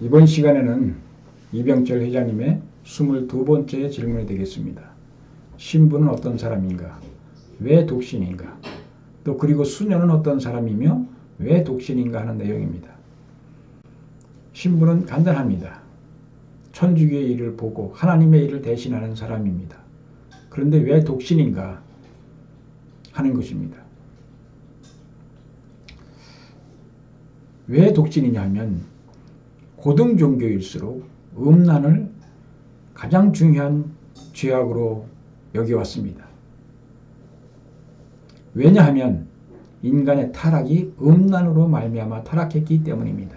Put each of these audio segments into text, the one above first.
이번 시간에는 이병철 회장님의 22번째 질문이 되겠습니다. 신부는 어떤 사람인가? 왜 독신인가? 또 그리고 수녀는 어떤 사람이며 왜 독신인가 하는 내용입니다. 신부는 간단합니다. 천주교의 일을 보고 하나님의 일을 대신하는 사람입니다. 그런데 왜 독신인가 하는 것입니다. 왜 독신이냐 하면 고등 종교일수록 음란을 가장 중요한 죄악으로 여겨왔습니다. 왜냐하면 인간의 타락이 음란으로 말미암아 타락했기 때문입니다.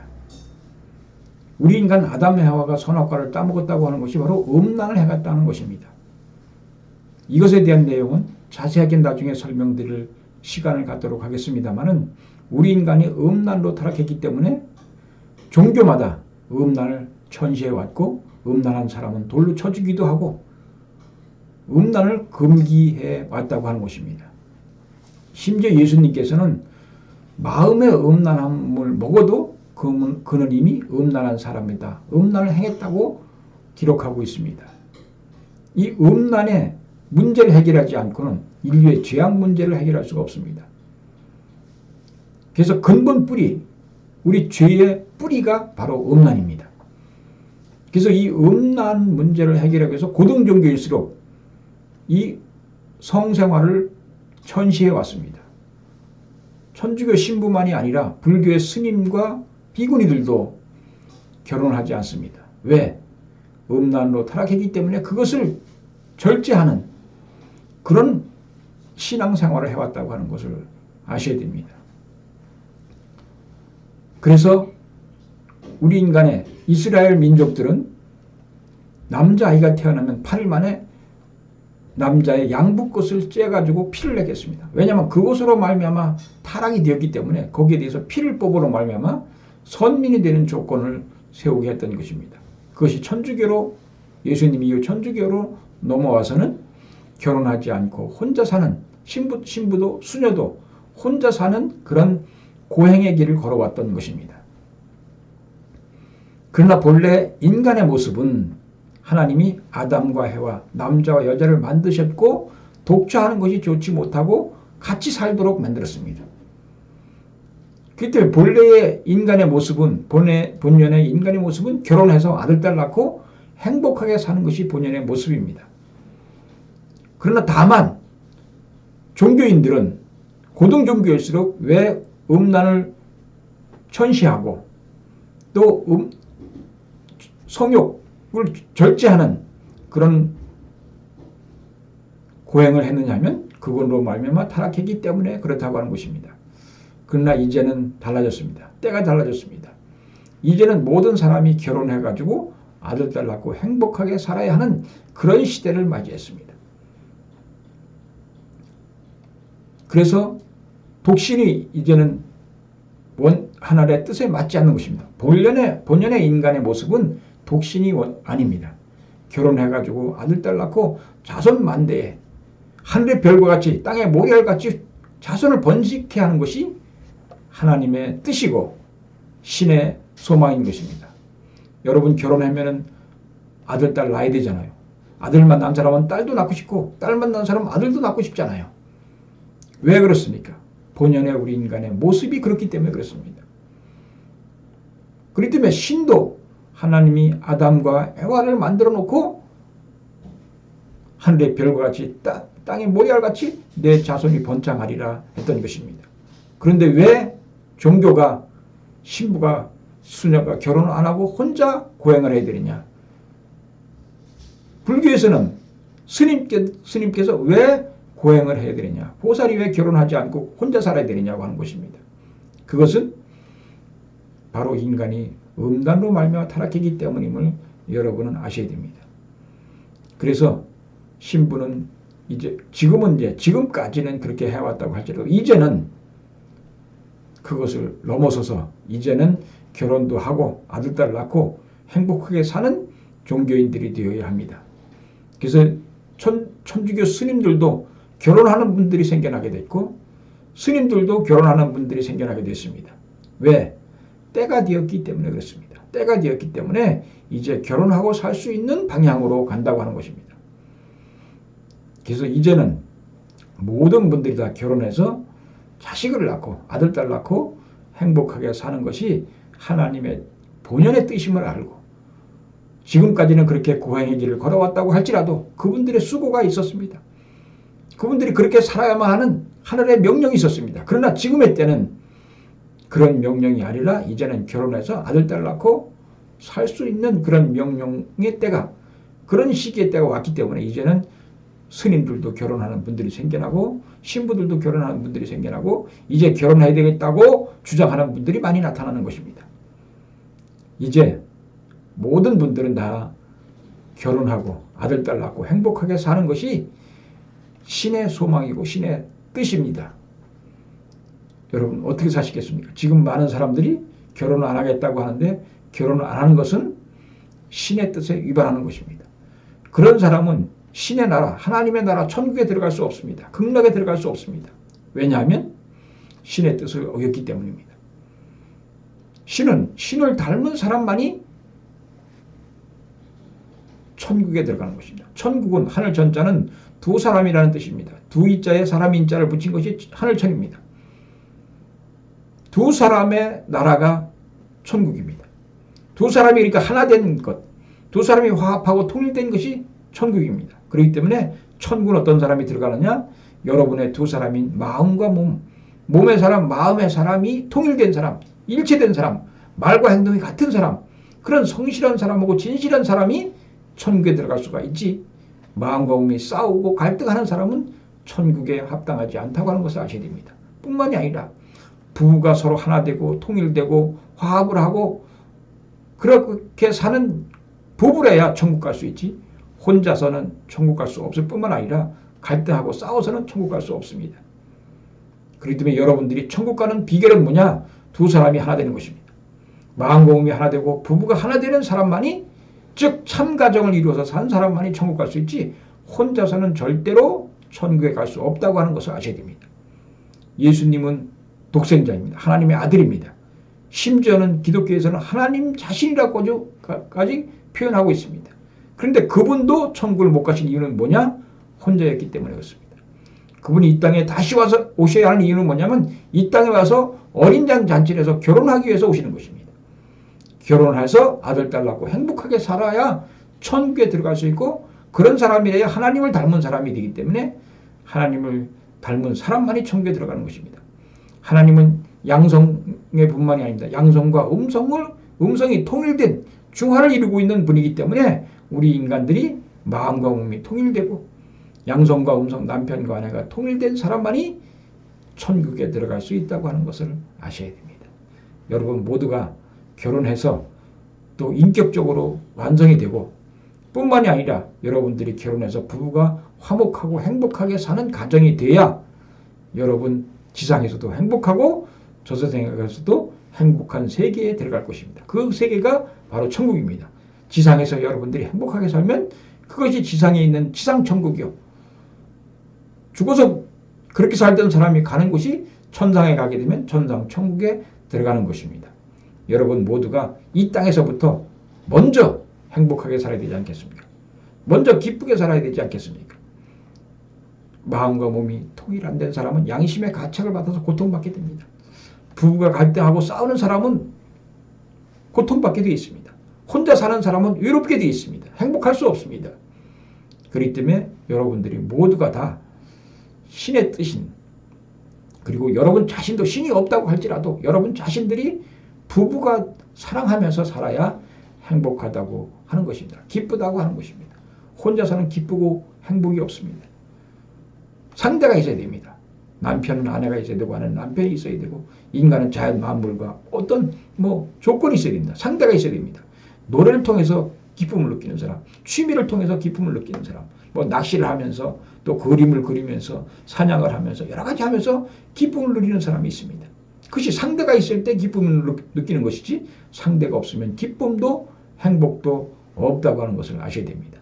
우리 인간 아담 해와가 선악과를 따먹었다고 하는 것이 바로 음란을 해갔다는 것입니다. 이것에 대한 내용은 자세하게 나중에 설명드릴 시간을 갖도록 하겠습니다만은 우리 인간이 음란으로 타락했기 때문에 종교마다 음란을 천시해왔고 음란한 사람은 돌로 쳐주기도 하고 음란을 금기해 왔다고 하는 것입니다. 심지어 예수님께서는 마음의 음란함을 먹어도 그는 이미 음란한 사람이다. 음란을 행했다고 기록하고 있습니다. 이 음란의 문제를 해결하지 않고는 인류의 죄악 문제를 해결할 수가 없습니다. 그래서 근본 뿌리, 우리 죄의 뿌리가 바로 음란입니다. 그래서 이 음란 문제를 해결하기 위해서 고등종교일수록 이 성생활을 천시해 왔습니다. 천주교 신부만이 아니라 불교의 스님과 비구니들도 결혼을 하지 않습니다. 왜? 음란으로 타락했기 때문에 그것을 절제하는 그런 신앙생활을 해왔다고 하는 것을 아셔야 됩니다. 그래서 우리 인간의 이스라엘 민족들은 남자아이가 태어나면 8일 만에 남자의 양부꽃을 째가지고 피를 내겠습니다. 왜냐하면 그것으로 말미암아 타락이 되었기 때문에 거기에 대해서 피를 뽑으로 말미암아 선민이 되는 조건을 세우게 했던 것입니다. 그것이 천주교로 예수님 이후 천주교로 넘어와서는 결혼하지 않고 혼자 사는 신부도 수녀도 혼자 사는 그런 고행의 길을 걸어왔던 것입니다. 그러나 본래 인간의 모습은 하나님이 아담과 해와 남자와 여자를 만드셨고 독처하는 것이 좋지 못하고 같이 살도록 만들었습니다. 그렇기 때문에 본래의 인간의 모습은 본연의 인간의 모습은 결혼해서 아들, 딸 낳고 행복하게 사는 것이 본연의 모습입니다. 그러나 다만 종교인들은 고등종교일수록 왜 음란을 천시하고 또 성욕을 절제하는 그런 고행을 했느냐 하면 그걸로 말미암아 타락했기 때문에 그렇다고 하는 것입니다. 그러나 이제는 달라졌습니다. 때가 달라졌습니다. 이제는 모든 사람이 결혼해가지고 아들, 딸 낳고 행복하게 살아야 하는 그런 시대를 맞이했습니다. 그래서 독신이 이제는 하나님의 뜻에 맞지 않는 것입니다. 본연의 인간의 모습은 독신이 아닙니다. 결혼해가지고 아들, 딸 낳고 자손 만대에 하늘의 별과 같이 땅의 모래알같이 자손을 번식케 하는 것이 하나님의 뜻이고 신의 소망인 것입니다. 여러분 결혼하면 아들, 딸 낳아야 되잖아요. 아들만 낳은 사람은 딸도 낳고 싶고 딸만 낳은 사람은 아들도 낳고 싶잖아요. 왜 그렇습니까? 본연의 우리 인간의 모습이 그렇기 때문에 그렇습니다. 그렇기 때문에 신도 하나님이 아담과 에와를 만들어 놓고 하늘의 별과 같이 땅의 모래알같이 내 자손이 번창하리라 했던 것입니다. 그런데 왜 종교가 신부가 수녀가 결혼을 안 하고 혼자 고행을 해야 되느냐? 불교에서는 스님께서 왜 고행을 해야 되느냐? 보살이 왜 결혼하지 않고 혼자 살아야 되느냐고 하는 것입니다. 그것은 바로 인간이 음란으로 말미암아 타락했기 때문임을 여러분은 아셔야 됩니다. 그래서 신부는 지금까지는 그렇게 해왔다고 할지라도 이제는 그것을 넘어서서 이제는 결혼도 하고 아들, 딸 낳고 행복하게 사는 종교인들이 되어야 합니다. 그래서 천주교 스님들도 결혼하는 분들이 생겨나게 됐고 스님들도 결혼하는 분들이 생겨나게 됐습니다. 왜? 때가 되었기 때문에 그렇습니다. 때가 되었기 때문에 이제 결혼하고 살 수 있는 방향으로 간다고 하는 것입니다. 그래서 이제는 모든 분들이 다 결혼해서 자식을 낳고 아들, 딸 낳고 행복하게 사는 것이 하나님의 본연의 뜻임을 알고 지금까지는 그렇게 고행의 길을 걸어왔다고 할지라도 그분들의 수고가 있었습니다. 그분들이 그렇게 살아야만 하는 하늘의 명령이 있었습니다. 그러나 지금의 때는 그런 명령이 아니라 이제는 결혼해서 아들, 딸 낳고 살 수 있는 그런 명령의 때가 그런 시기의 때가 왔기 때문에 이제는 스님들도 결혼하는 분들이 생겨나고 신부들도 결혼하는 분들이 생겨나고 이제 결혼해야 되겠다고 주장하는 분들이 많이 나타나는 것입니다. 이제 모든 분들은 다 결혼하고 아들, 딸 낳고 행복하게 사는 것이 신의 소망이고 신의 뜻입니다. 여러분 어떻게 사시겠습니까? 지금 많은 사람들이 결혼을 안 하겠다고 하는데 결혼을 안 하는 것은 신의 뜻에 위반하는 것입니다. 그런 사람은 신의 나라, 하나님의 나라, 천국에 들어갈 수 없습니다. 극락에 들어갈 수 없습니다. 왜냐하면 신의 뜻을 어겼기 때문입니다. 신을 닮은 사람만이 천국에 들어가는 것입니다. 천국은 하늘 전자는 두 사람이라는 뜻입니다. 두 이자에 사람 인자를 붙인 것이 하늘천입니다. 두 사람의 나라가 천국입니다. 두 사람이 그러니까 하나 된 것, 두 사람이 화합하고 통일된 것이 천국입니다. 그렇기 때문에 천국은 어떤 사람이 들어가느냐? 여러분의 두 사람인 마음과 몸의 사람, 마음의 사람이 통일된 사람, 일체된 사람, 말과 행동이 같은 사람, 그런 성실한 사람하고 진실한 사람이 천국에 들어갈 수가 있지. 마음과 몸이 싸우고 갈등하는 사람은 천국에 합당하지 않다고 하는 것을 아셔야 됩니다. 뿐만이 아니라 부부가 서로 하나 되고 통일되고 화합을 하고 그렇게 사는 부부래야 천국 갈 수 있지. 혼자서는 천국 갈 수 없을 뿐만 아니라 갈등하고 싸워서는 천국 갈 수 없습니다. 그렇기 때문에 여러분들이 천국 가는 비결은 뭐냐? 두 사람이 하나 되는 것입니다. 마음과 몸이 하나 되고 부부가 하나 되는 사람만이 즉 참가정을 이루어서 산 사람만이 천국 갈 수 있지 혼자서는 절대로 천국에 갈 수 없다고 하는 것을 아셔야 됩니다. 예수님은 독생자입니다. 하나님의 아들입니다. 심지어는 기독교에서는 하나님 자신이라고까지 표현하고 있습니다. 그런데 그분도 천국을 못 가신 이유는 뭐냐? 혼자였기 때문에 그렇습니다. 그분이 이 땅에 다시 와서 오셔야 하는 이유는 뭐냐면 이 땅에 와서 어린 양 잔치를 해서 결혼하기 위해서 오시는 것입니다. 결혼해서 아들, 딸 낳고 행복하게 살아야 천국에 들어갈 수 있고 그런 사람이래야 하나님을 닮은 사람이 되기 때문에 하나님을 닮은 사람만이 천국에 들어가는 것입니다. 하나님은 양성의 분만이 아닙니다. 양성과 음성이 통일된 중화를 이루고 있는 분이기 때문에 우리 인간들이 마음과 몸이 통일되고 양성과 음성, 남편과 아내가 통일된 사람만이 천국에 들어갈 수 있다고 하는 것을 아셔야 됩니다. 여러분 모두가 결혼해서 또 인격적으로 완성이 되고 뿐만이 아니라 여러분들이 결혼해서 부부가 화목하고 행복하게 사는 가정이 돼야 여러분 지상에서도 행복하고 저세상에서도 행복한 세계에 들어갈 것입니다. 그 세계가 바로 천국입니다. 지상에서 여러분들이 행복하게 살면 그것이 지상에 있는 지상천국이요. 죽어서 그렇게 살던 사람이 가는 곳이 천상에 가게 되면 천상천국에 들어가는 것입니다. 여러분 모두가 이 땅에서부터 먼저 행복하게 살아야 되지 않겠습니까? 먼저 기쁘게 살아야 되지 않겠습니까? 마음과 몸이 통일 안 된 사람은 양심의 가책을 받아서 고통받게 됩니다. 부부가 갈등하고 싸우는 사람은 고통받게 되어 있습니다. 혼자 사는 사람은 외롭게 되어 있습니다. 행복할 수 없습니다. 그렇기 때문에 여러분들이 모두가 다 신의 뜻인 그리고 여러분 자신도 신이 없다고 할지라도 여러분 자신들이 부부가 사랑하면서 살아야 행복하다고 하는 것입니다. 기쁘다고 하는 것입니다. 혼자서는 기쁘고 행복이 없습니다. 상대가 있어야 됩니다. 남편은 아내가 있어야 되고 아내는 남편이 있어야 되고 인간은 자연 만물과 어떤 조건이 있어야 됩니다. 상대가 있어야 됩니다. 노래를 통해서 기쁨을 느끼는 사람, 취미를 통해서 기쁨을 느끼는 사람, 낚시를 하면서 또 그림을 그리면서 사냥을 하면서 여러 가지 하면서 기쁨을 누리는 사람이 있습니다. 그것이 상대가 있을 때 기쁨을 느끼는 것이지 상대가 없으면 기쁨도 행복도 없다고 하는 것을 아셔야 됩니다.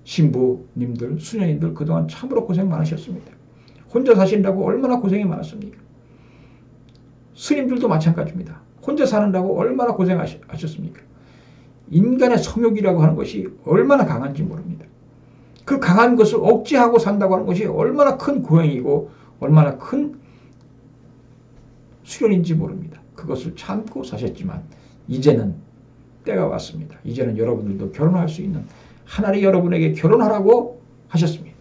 신부님들, 수녀님들 그동안 참으로 고생 많으셨습니다. 혼자 사신다고 얼마나 고생이 많았습니까? 스님들도 마찬가지입니다. 혼자 사는다고 얼마나 고생하셨습니까? 인간의 성욕이라고 하는 것이 얼마나 강한지 모릅니다. 그 강한 것을 억제하고 산다고 하는 것이 얼마나 큰 고행이고 얼마나 큰 수련인지 모릅니다. 그것을 참고 사셨지만 이제는 때가 왔습니다. 이제는 여러분들도 결혼할 수 있는, 하나님이 여러분에게 결혼하라고 하셨습니다.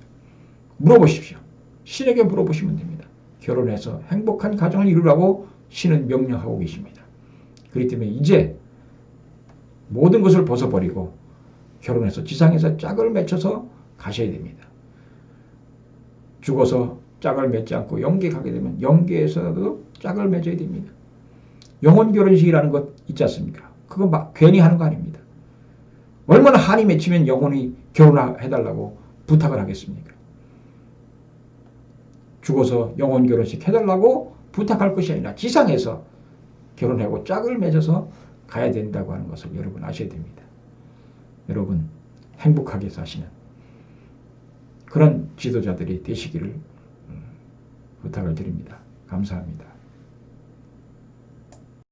물어보십시오. 신에게 물어보시면 됩니다. 결혼해서 행복한 가정을 이루라고 신은 명령하고 계십니다. 그렇기 때문에 이제 모든 것을 벗어버리고 결혼해서 지상에서 짝을 맺혀서 가셔야 됩니다. 죽어서 짝을 맺지 않고 영계에 가게 되면 영계에서도 짝을 맺어야 됩니다. 영혼 결혼식이라는 것 있지 않습니까? 그거 막 괜히 하는 거 아닙니다. 얼마나 한이 맺히면 영혼이 결혼해달라고 부탁을 하겠습니까? 죽어서 영혼 결혼식 해달라고 부탁할 것이 아니라 지상에서 결혼하고 짝을 맺어서 가야 된다고 하는 것을 여러분 아셔야 됩니다. 여러분 행복하게 사시는 그런 지도자들이 되시기를 부탁을 드립니다. 감사합니다.